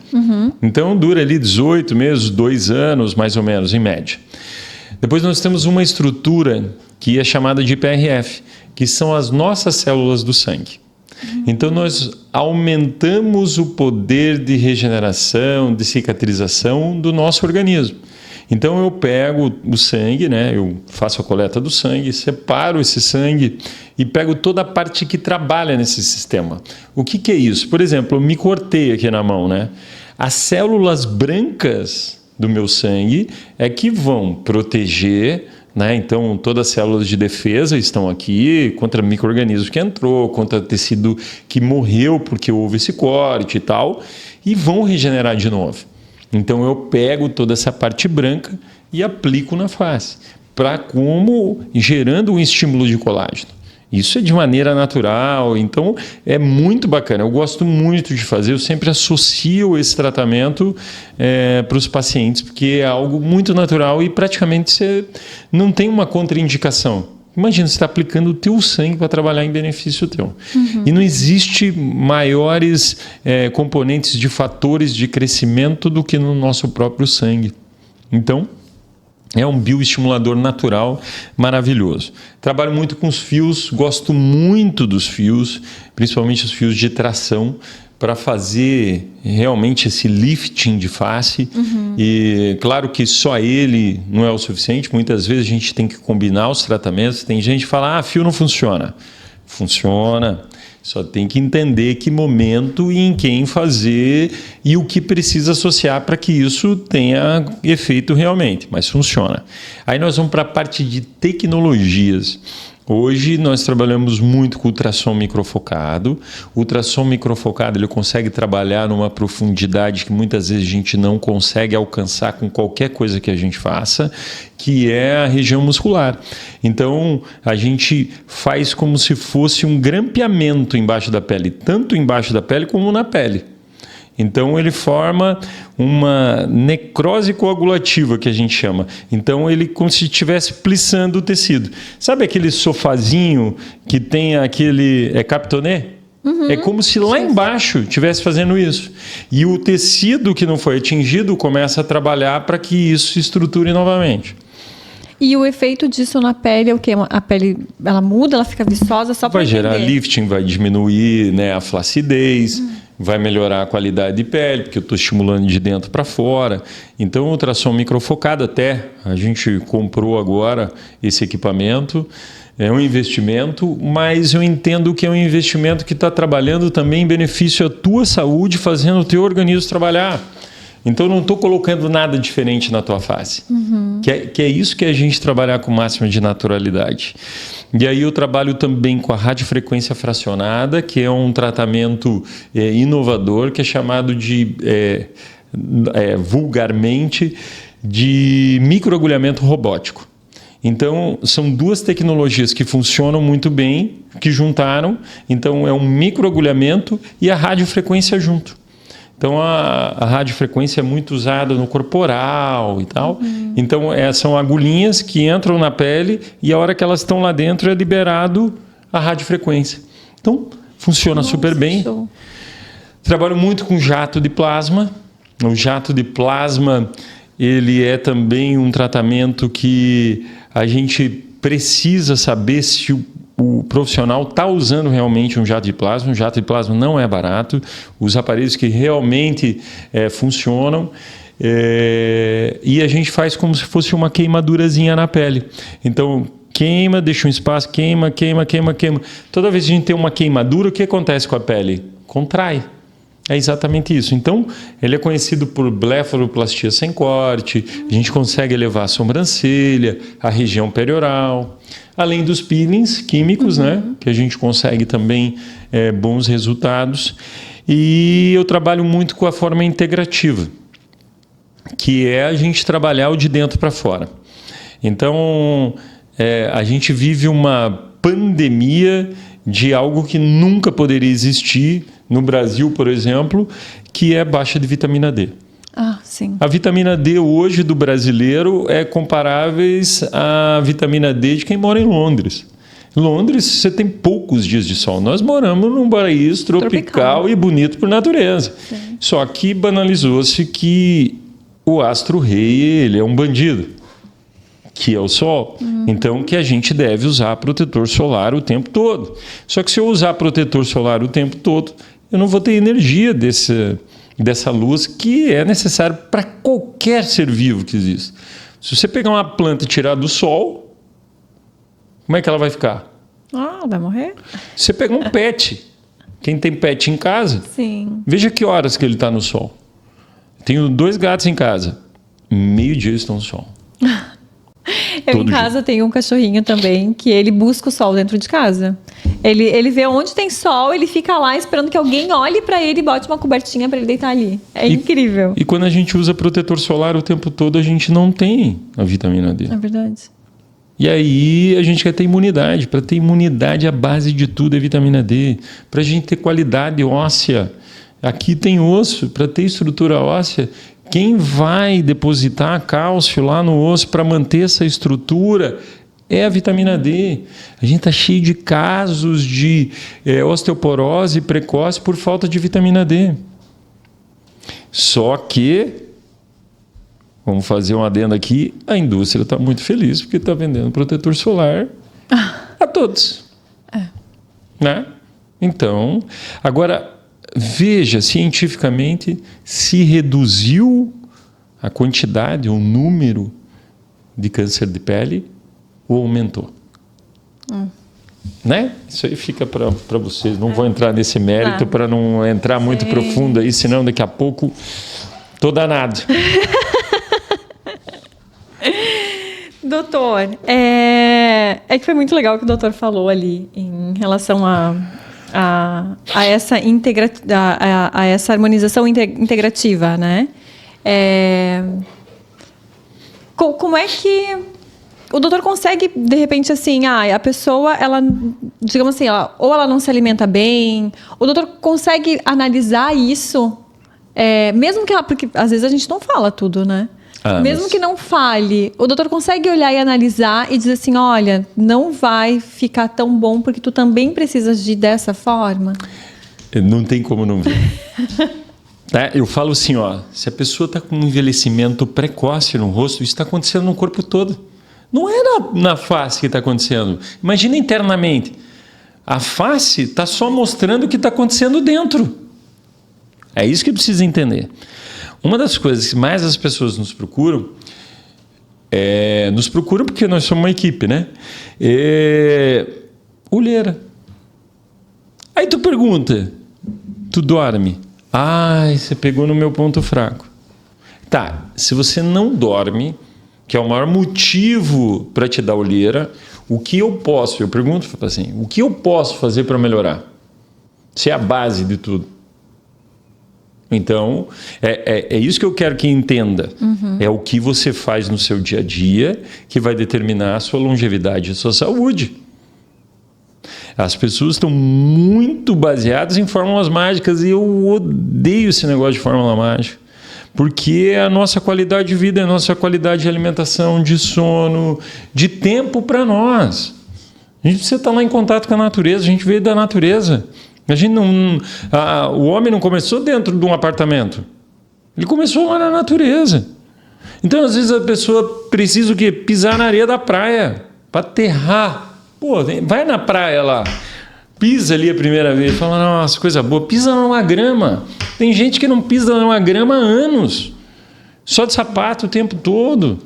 Então dura ali 18 meses, 2 anos mais ou menos, em média. Depois nós temos uma estrutura que é chamada de PRF, que são as nossas células do sangue. Então nós aumentamos o poder de regeneração, de cicatrização do nosso organismo. Então eu pego o sangue, né? Eu faço a coleta do sangue, separo esse sangue e pego toda a parte que trabalha nesse sistema. O que é isso? Por exemplo, eu me cortei aqui na mão, né? As células brancas do meu sangue é que vão proteger, né? Então, todas as células de defesa estão aqui contra micro-organismo que entrou, contra tecido que morreu porque houve esse corte e tal, e vão regenerar de novo. Então, eu pego toda essa parte branca e aplico na face, gerando um estímulo de colágeno. Isso é de maneira natural, então é muito bacana. Eu gosto muito de fazer, eu sempre associo esse tratamento para os pacientes, porque é algo muito natural e praticamente você não tem uma contraindicação. Imagina, você está aplicando o teu sangue para trabalhar em benefício teu. E não existe maiores componentes de fatores de crescimento do que no nosso próprio sangue. Então, é um bioestimulador natural maravilhoso. Trabalho muito com os fios, gosto muito dos fios, principalmente os fios de tração, para fazer realmente esse lifting de face. E claro que só ele não é o suficiente, muitas vezes a gente tem que combinar os tratamentos. Tem gente que fala, fio não funciona. Funciona, só tem que entender que momento e em quem fazer e o que precisa associar para que isso tenha efeito realmente, mas funciona. Aí nós vamos para a parte de tecnologias. Hoje nós trabalhamos muito com ultrassom microfocado. O ultrassom microfocado ele consegue trabalhar numa profundidade que muitas vezes a gente não consegue alcançar com qualquer coisa que a gente faça, que é a região muscular. Então a gente faz como se fosse um grampeamento embaixo da pele, tanto embaixo da pele como na pele. Então ele forma uma necrose coagulativa, que a gente chama. Então ele como se estivesse plissando o tecido. Sabe aquele sofazinho que tem aquele capitonê? É como se lá embaixo estivesse fazendo isso. E o tecido que não foi atingido começa a trabalhar para que isso se estruture novamente. E o efeito disso na pele é o quê? A pele ela muda, ela fica viçosa só para vai gerar lifting, vai diminuir, né, a flacidez, vai melhorar a qualidade de pele, porque eu estou estimulando de dentro para fora. Então, ultrassom microfocado, até a gente comprou agora esse equipamento. É um investimento, mas eu entendo que é um investimento que está trabalhando também em benefício à tua saúde, fazendo o teu organismo trabalhar. Então, não estou colocando nada diferente na tua face. Que é isso que a gente trabalhar com o máximo de naturalidade. E aí eu trabalho também com a radiofrequência fracionada, que é um tratamento inovador, que é chamado de, vulgarmente, de microagulhamento robótico. Então, são duas tecnologias que funcionam muito bem, que juntaram. Então, é um microagulhamento e a radiofrequência junto. Então, a radiofrequência é muito usada no corporal e tal. Então, são agulhinhas que entram na pele e a hora que elas estão lá dentro é liberado a radiofrequência. Então, funciona super bem. Show. Trabalho muito com jato de plasma. O jato de plasma, ele é também um tratamento que a gente precisa saber se o profissional está usando realmente um jato de plasma. Um jato de plasma não é barato. Os aparelhos que realmente funcionam. E a gente faz como se fosse uma queimadurazinha na pele. Então, queima, deixa um espaço, queima. Toda vez que a gente tem uma queimadura, o que acontece com a pele? Contrai. É exatamente isso. Então, ele é conhecido por blefaroplastia sem corte, a gente consegue elevar a sobrancelha, a região perioral, além dos peelings químicos, né, que a gente consegue também bons resultados. E eu trabalho muito com a forma integrativa, que é a gente trabalhar o de dentro para fora. Então, a gente vive uma pandemia de algo que nunca poderia existir no Brasil, por exemplo, que é baixa de vitamina D. Ah, sim. A vitamina D hoje do brasileiro é comparáveis à vitamina D de quem mora em Londres. Em Londres, você tem poucos dias de sol. Nós moramos num paraíso tropical e bonito por natureza. Sim. Só que banalizou-se que o astro-rei, ele é um bandido, que é o sol. Então, que a gente deve usar protetor solar o tempo todo. Só que se eu usar protetor solar o tempo todo, eu não vou ter energia dessa luz que é necessária para qualquer ser vivo que existe. Se você pegar uma planta e tirar do sol, como é que ela vai ficar? Vai morrer. Se você pegar um pet, quem tem pet em casa, sim, veja que horas que ele está no sol. Tenho 2 gatos em casa, meio-dia eles estão no sol. Eu em casa tenho um cachorrinho também, que ele busca o sol dentro de casa. Ele vê onde tem sol, ele fica lá esperando que alguém olhe para ele e bote uma cobertinha para ele deitar ali. É incrível. E quando a gente usa protetor solar o tempo todo, a gente não tem a vitamina D. É verdade. E aí a gente quer ter imunidade. Para ter imunidade, a base de tudo é vitamina D. Para a gente ter qualidade óssea. Aqui tem osso. Para ter estrutura óssea, quem vai depositar cálcio lá no osso para manter essa estrutura é a vitamina D. A gente está cheio de casos de osteoporose precoce por falta de vitamina D. Só que, vamos fazer um adendo aqui, a indústria está muito feliz porque está vendendo protetor solar a todos. Né? Então, agora, veja, cientificamente, se reduziu a quantidade, o número de câncer de pele ou aumentou? Né? Isso aí fica para vocês. Não vou entrar nesse mérito para não entrar muito profundo aí, senão daqui a pouco estou danado. Doutor, é que foi muito legal o que o doutor falou ali em relação a essa harmonização integrativa, né? Como é que o doutor consegue, de repente, assim, a pessoa, ela, digamos assim, ou ela não se alimenta bem, o doutor consegue analisar isso, mesmo que ela, porque às vezes a gente não fala tudo, né? Mesmo que não fale, o doutor consegue olhar e analisar e dizer assim, olha, não vai ficar tão bom porque tu também precisas de dessa forma? Não tem como não ver. Eu falo assim, se a pessoa está com um envelhecimento precoce no rosto, isso está acontecendo no corpo todo. Não é na face que está acontecendo. Imagina internamente. A face está só mostrando o que está acontecendo dentro. É isso que precisa entender. Uma das coisas que mais as pessoas nos procuram porque nós somos uma equipe, né? Olheira. Aí tu pergunta, tu dorme? Você pegou no meu ponto fraco. Tá, se você não dorme, que é o maior motivo para te dar olheira, o que eu pergunto assim, o que eu posso fazer para melhorar? Se é a base de tudo. Então, é isso que eu quero que entenda. É o que você faz no seu dia a dia que vai determinar a sua longevidade e a sua saúde. As pessoas estão muito baseadas em fórmulas mágicas e eu odeio esse negócio de fórmula mágica. Porque é a nossa qualidade de vida, é a nossa qualidade de alimentação, de sono, de tempo para nós. A gente precisa estar lá em contato com a natureza, a gente veio da natureza. A gente o homem não começou dentro de um apartamento. Ele começou lá na natureza. Então, às vezes, a pessoa precisa o quê? Pisar na areia da praia para aterrar. Vai na praia lá. Pisa ali a primeira vez. Fala, nossa, coisa boa. Pisa numa grama. Tem gente que não pisa numa grama há anos. Só de sapato o tempo todo.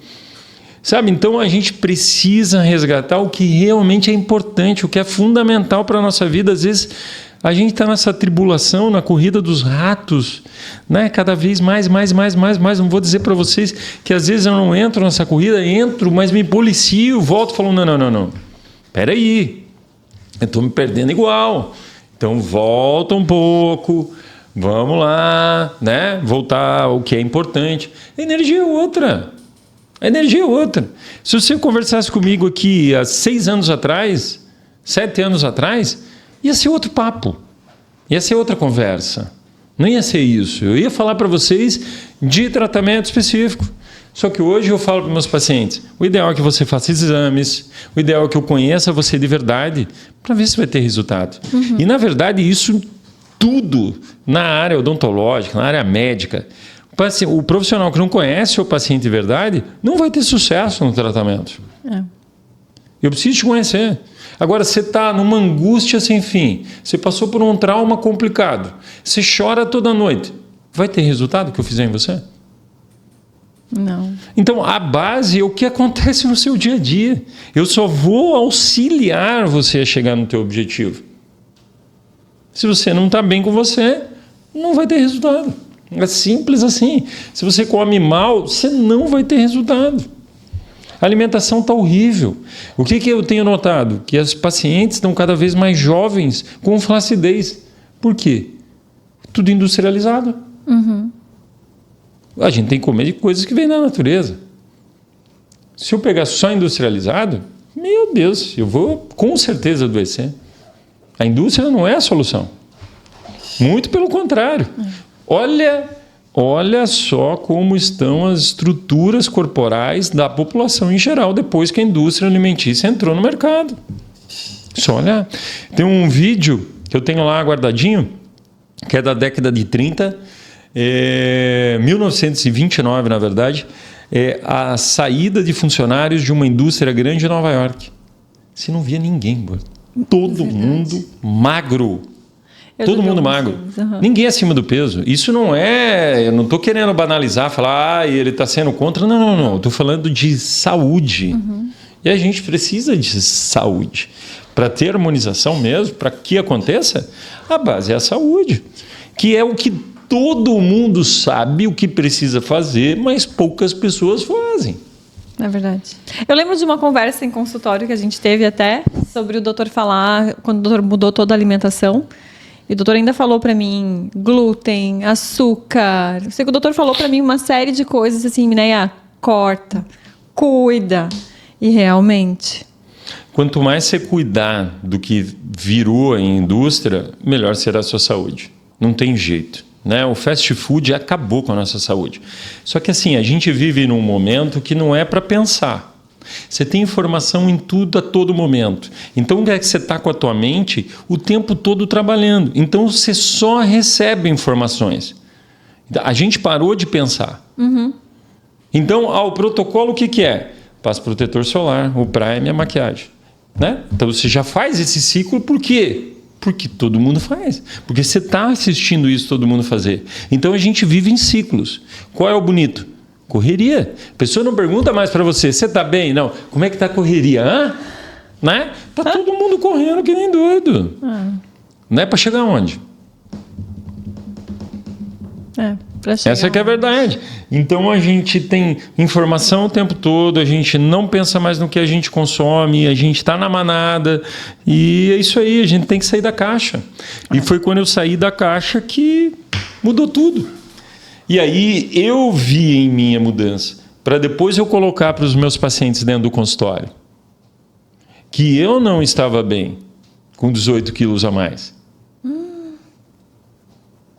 Sabe? Então, a gente precisa resgatar o que realmente é importante, o que é fundamental para a nossa vida. Às vezes, a gente está nessa tribulação, na corrida dos ratos, né? Cada vez mais. Não vou dizer para vocês que às vezes eu não entro nessa corrida, entro, mas me policio, volto e falo, não. Espera aí, eu estou me perdendo igual. Então, volta um pouco, vamos lá, né? Voltar ao que é importante. A energia é outra. Se você conversasse comigo aqui há 6 anos atrás, 7 anos atrás, ia ser outro papo, ia ser outra conversa, Não ia ser isso. Eu ia falar para vocês de tratamento específico. Só que hoje eu falo para meus pacientes, o ideal é que você faça exames, o ideal é que eu conheça você de verdade, para ver se vai ter resultado. E, na verdade, isso tudo na área odontológica, na área médica, o profissional que não conhece o paciente de verdade não vai ter sucesso no tratamento. Eu preciso te conhecer. Agora, você está numa angústia sem fim, você passou por um trauma complicado, você chora toda noite, vai ter resultado que eu fizer em você? Não. Então, a base é o que acontece no seu dia a dia. Eu só vou auxiliar você a chegar no teu objetivo. Se você não está bem com você, não vai ter resultado. É simples assim. Se você come mal, você não vai ter resultado. A alimentação está horrível. O que eu tenho notado? Que as pacientes estão cada vez mais jovens com flacidez. Por quê? Tudo industrializado. A gente tem que comer de coisas que vêm da natureza. Se eu pegar só industrializado, meu Deus, eu vou com certeza adoecer. A indústria não é a solução. Muito pelo contrário. Olha só como estão as estruturas corporais da população em geral depois que a indústria alimentícia entrou no mercado. Só olhar. Tem um vídeo que eu tenho lá guardadinho, que é da década de 30, 1929, na verdade, a saída de funcionários de uma indústria grande em Nova York. Você não via ninguém, todo mundo magro. Todo mundo magro. Ninguém acima do peso. Isso não é... Eu não estou querendo banalizar, falar, ele está sendo contra. Não. Estou falando de saúde. E a gente precisa de saúde. Para ter harmonização mesmo, para que aconteça, a base é a saúde. Que é o que todo mundo sabe o que precisa fazer, mas poucas pessoas fazem. É verdade. Eu lembro de uma conversa em consultório que a gente teve até sobre o doutor falar, quando o doutor mudou toda a alimentação. E o doutor ainda falou para mim glúten, açúcar. Eu sei que o doutor falou para mim uma série de coisas assim, Mineia, corta, cuida. E realmente... Quanto mais você cuidar do que virou a indústria, melhor será a sua saúde. Não tem jeito. Né? O fast food acabou com a nossa saúde. Só que assim, a gente vive num momento que não é para pensar. Você tem informação em tudo a todo momento. Então, é que você está com a tua mente o tempo todo trabalhando. Então, você só recebe informações. A gente parou de pensar. Então, o protocolo o que é? Passa protetor solar, o Prime e a maquiagem. Né? Então, você já faz esse ciclo, por quê? Porque todo mundo faz. Porque você está assistindo isso todo mundo fazer. Então, a gente vive em ciclos. Qual é o bonito? Correria. A pessoa não pergunta mais para você, você está bem? Não. Como é que está a correria? Né? Tá todo mundo correndo que nem doido. Não é para chegar onde? Essa que é a verdade. Então a gente tem informação o tempo todo, a gente não pensa mais no que a gente consome, a gente está na manada e é isso aí, a gente tem que sair da caixa. E foi quando eu saí da caixa que mudou tudo. E aí eu vi em mim a mudança, para depois eu colocar para os meus pacientes dentro do consultório que eu não estava bem com 18 quilos a mais.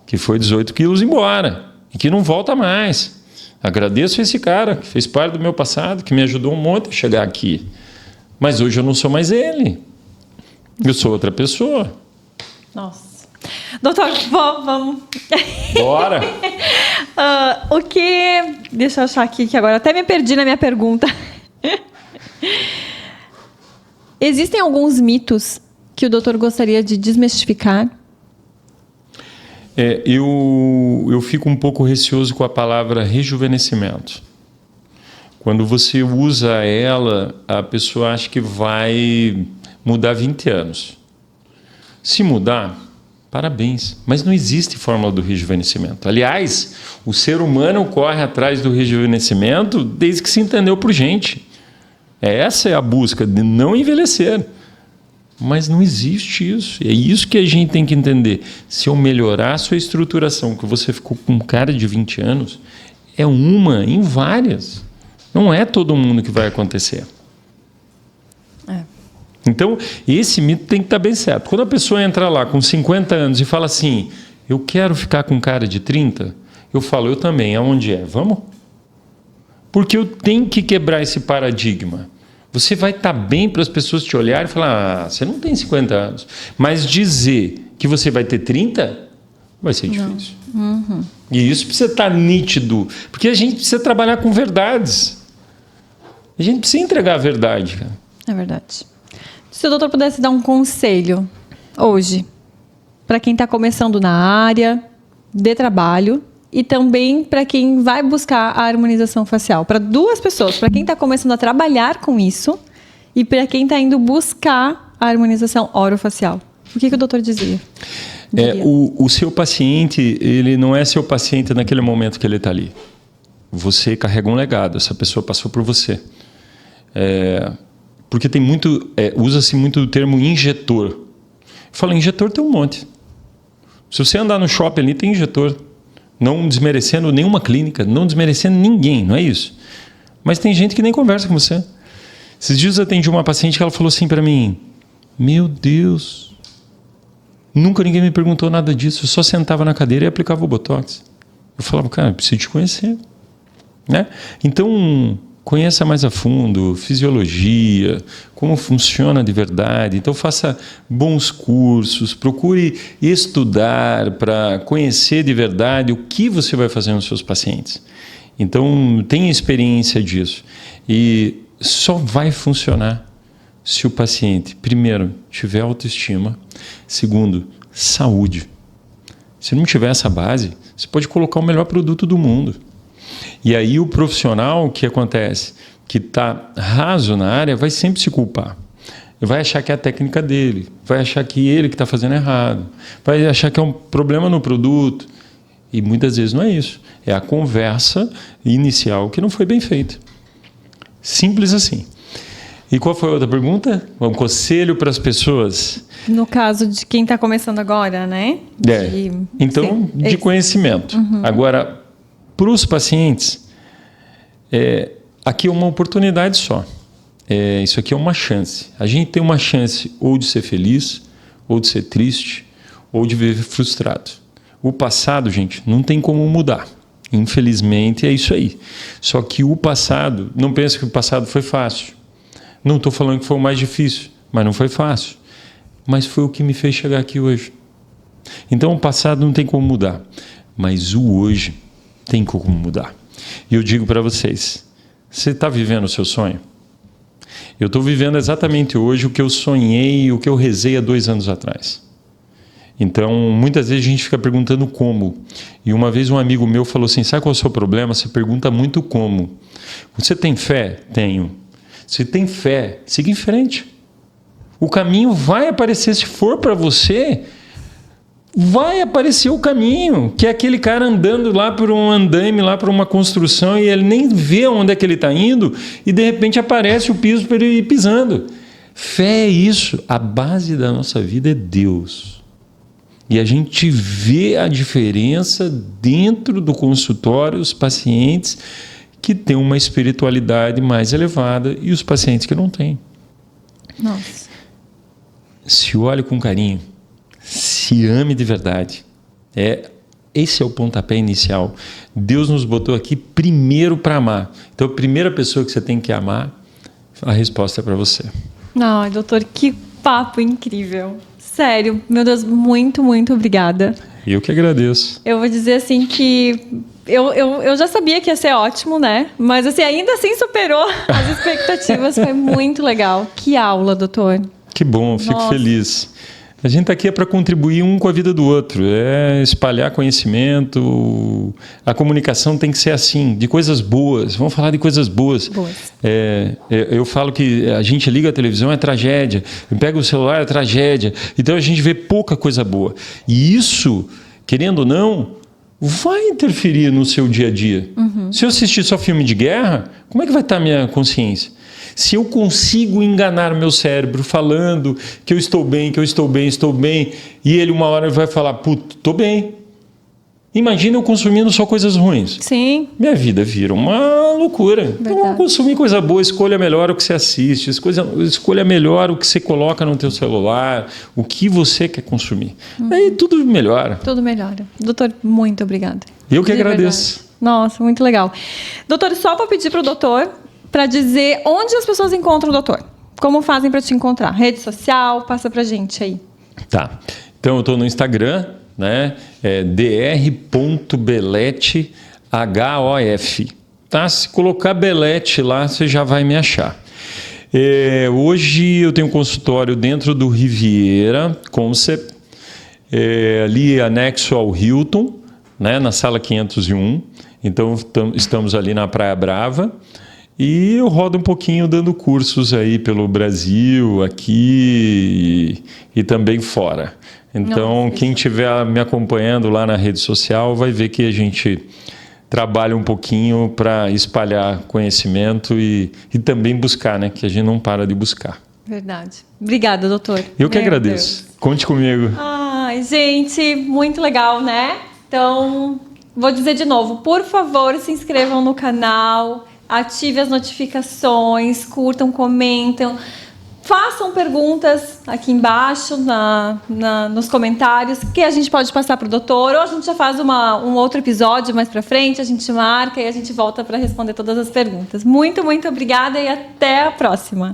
Que foi 18 quilos embora e que não volta mais. Agradeço esse cara que fez parte do meu passado, que me ajudou um monte a chegar aqui. Mas hoje eu não sou mais ele. Eu sou outra pessoa. Nossa. Doutor, vamos. Bora. O que... Deixa eu achar aqui, que agora até me perdi na minha pergunta. Existem alguns mitos que o doutor gostaria de desmistificar? Eu fico um pouco receoso com a palavra rejuvenescimento. Quando você usa ela, a pessoa acha que vai mudar 20 anos. Se mudar, parabéns. Mas não existe fórmula do rejuvenescimento. Aliás, o ser humano corre atrás do rejuvenescimento desde que se entendeu por gente. Essa é a busca de não envelhecer. Mas não existe isso. É isso que a gente tem que entender. Se eu melhorar a sua estruturação, que você ficou com um cara de 20 anos, é uma em várias. Não é todo mundo que vai acontecer. Então, esse mito tem que estar bem certo. Quando a pessoa entra lá com 50 anos e fala assim, eu quero ficar com cara de 30, eu falo, eu também, aonde é? Vamos? Porque eu tenho que quebrar esse paradigma. Você vai estar bem para as pessoas te olharem e falar, você não tem 50 anos. Mas dizer que você vai ter 30, vai ser difícil. E isso precisa estar nítido, porque a gente precisa trabalhar com verdades. A gente precisa entregar a verdade, cara. É verdade. Se o doutor pudesse dar um conselho hoje para quem está começando na área de trabalho e também para quem vai buscar a harmonização facial, para duas pessoas, para quem está começando a trabalhar com isso e para quem está indo buscar a harmonização orofacial, o que o doutor dizia? O seu paciente, ele não é seu paciente naquele momento que ele está ali. Você carrega um legado, essa pessoa passou por você. Porque tem muito, usa-se muito o termo injetor. Fala, injetor tem um monte. Se você andar no shopping ali, tem injetor. Não desmerecendo nenhuma clínica, não desmerecendo ninguém, não é isso. Mas tem gente que nem conversa com você. Esses dias eu atendi uma paciente que ela falou assim para mim, meu Deus, nunca ninguém me perguntou nada disso, eu só sentava na cadeira e aplicava o Botox. Eu falava, cara, eu preciso te conhecer. Né? Então, conheça mais a fundo fisiologia, como funciona de verdade. Então, faça bons cursos, procure estudar para conhecer de verdade o que você vai fazer nos seus pacientes. Então, tenha experiência disso. E só vai funcionar se o paciente, primeiro, tiver autoestima, segundo, saúde. Se não tiver essa base, você pode colocar o melhor produto do mundo. E aí o profissional, o que acontece? Que está raso na área, vai sempre se culpar. Vai achar que é a técnica dele, vai achar que ele que está fazendo errado, vai achar que é um problema no produto. E muitas vezes não é isso. É a conversa inicial que não foi bem feita. Simples assim. E qual foi a outra pergunta? Um conselho para as pessoas? No caso de quem está começando agora, né? Então, de conhecimento. Agora, para os pacientes, aqui é uma oportunidade só. Isso aqui é uma chance. A gente tem uma chance ou de ser feliz, ou de ser triste, ou de viver frustrado. O passado, gente, não tem como mudar. Infelizmente, é isso aí. Só que o passado, não pense que o passado foi fácil. Não estou falando que foi o mais difícil, mas não foi fácil. Mas foi o que me fez chegar aqui hoje. Então, o passado não tem como mudar, mas o hoje tem como mudar. E eu digo para vocês, você está vivendo o seu sonho? Eu estou vivendo exatamente hoje o que eu sonhei, o que eu rezei há 2 anos atrás. Então, muitas vezes a gente fica perguntando como. E uma vez um amigo meu falou assim, sabe qual é o seu problema? Você pergunta muito como. Você tem fé? Tenho. Se tem fé, siga em frente. O caminho vai aparecer. Se for para você, vai aparecer o caminho. Que é aquele cara andando lá por um andaime, lá por uma construção, e ele nem vê onde é que ele está indo, e de repente aparece o piso para ele ir pisando. Fé é isso. A base da nossa vida é Deus. E a gente vê a diferença dentro do consultório, os pacientes que têm uma espiritualidade mais elevada e os pacientes que não têm. Nossa. Se olhe com carinho, se ame de verdade. Esse é o pontapé inicial. Deus nos botou aqui primeiro para amar. Então, a primeira pessoa que você tem que amar, a resposta é para você. Ai, doutor, que papo incrível. Sério, meu Deus, muito, muito obrigada. Eu que agradeço. Eu vou dizer assim que eu já sabia que ia ser ótimo, né? Mas assim, ainda assim superou as expectativas. Foi muito legal. Que aula, doutor. Que bom, fico feliz. A gente está aqui para contribuir um com a vida do outro, espalhar conhecimento. A comunicação tem que ser assim, de coisas boas. Vamos falar de coisas boas. Eu falo que a gente liga a televisão, é tragédia. Pega o celular, é tragédia. Então a gente vê pouca coisa boa. E isso, querendo ou não, vai interferir no seu dia a dia. Se eu assistir só filme de guerra, como é que vai estar a minha consciência? Se eu consigo enganar meu cérebro falando que eu estou bem, estou bem, e ele uma hora vai falar, puto, estou bem. Imagina eu consumindo só coisas ruins. Sim. Minha vida vira uma loucura. Então, vamos consumir coisa boa, escolha melhor o que você assiste, escolha melhor o que você coloca no teu celular, o que você quer consumir. Aí tudo melhora. Tudo melhora. Doutor, muito obrigada. Eu que agradeço. Verdade. Nossa, muito legal. Doutor, só para pedir para o doutor, para dizer onde as pessoas encontram o doutor. Como fazem para te encontrar? Rede social, passa para gente aí. Tá. Então, eu estou no Instagram, né? É dr.belete, HOF. Tá? Se colocar Belete lá, você já vai me achar. Hoje eu tenho um consultório dentro do Riviera Concept, ali anexo ao Hilton, né? Na sala 501. Então, estamos ali na Praia Brava. E eu rodo um pouquinho dando cursos aí pelo Brasil, aqui e também fora. Então, nossa, quem estiver me acompanhando lá na rede social vai ver que a gente trabalha um pouquinho para espalhar conhecimento e também buscar, né? Que a gente não para de buscar. Verdade. Obrigada, doutor. Eu que agradeço. Deus. Conte comigo. Ai, gente, muito legal, né? Então, vou dizer de novo, por favor, se inscrevam no canal, ative as notificações, curtam, comentam. Façam perguntas aqui embaixo nos comentários que a gente pode passar para o doutor, ou a gente já faz um outro episódio mais para frente, a gente marca e a gente volta para responder todas as perguntas. Muito, muito obrigada e até a próxima.